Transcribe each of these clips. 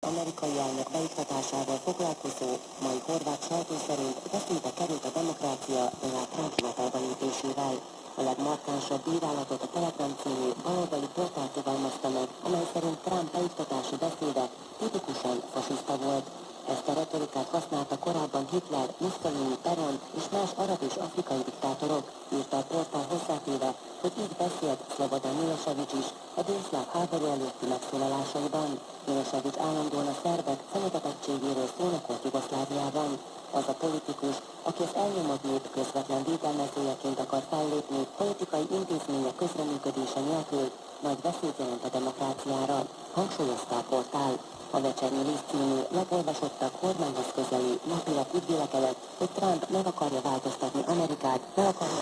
amerikai elnök beiktatásával foglalkozó mai horvát sajtó szerint veszélybe került a demokrácia Donald Trump hivatalba lépésével. A legmarkánsabb bírálatot a Telegram című baloldali portál fogalmazta meg, amely szerint Trump beiktatási beszéde tipikusan fasiszta volt. Ezt a retorikát használta korábban Hitler, Mussolini, Peron és más arab és afrikai diktátorok, írta a portál hozzátéve, hogy így beszélt Slobodan Milosevic is a délszláv háború előtti megszólalásaiban. Milosevic állandóan a szerbek fenyegetettségéről szónokolt Jugoszláviában. Az a politikus, aki az elnyomott nép közvetlen védelmezőjeként akar fellépni, politikai intézmények közreműködése nélkül nagy veszélyt jelent a demokráciára, hangsúlyozta a portál. A Večernyi List című lapolvasottak kormányhoz közeli napilap úgy vélekedett, hogy Trump meg akarja változtatni Amerikát, meg akarja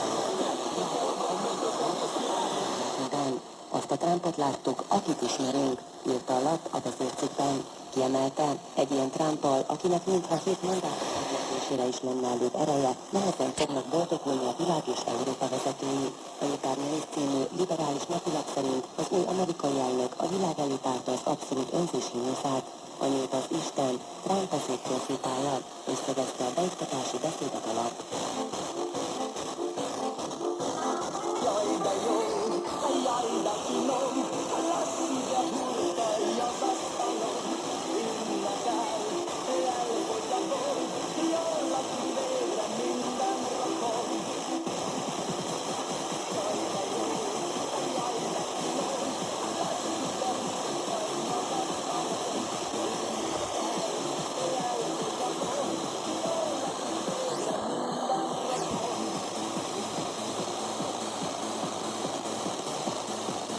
azt a Trumpot láttuk, akit ismerünk, írta a lap a vezércikkben. Kiemelte, egy ilyen Trumpal, akinek mintha 7 mandátum megvezetésére is lenne elég ereje, nehezen fognak boldogulni a világ és Európa vezetői. A Jutarnyi című liberális napilap szerint az új amerikai elnök a világ elé tárta az abszolút önzés himnuszát. Annyit az Isten, Trump az egy profétája, összegezte a beiktatási beszédet a lap.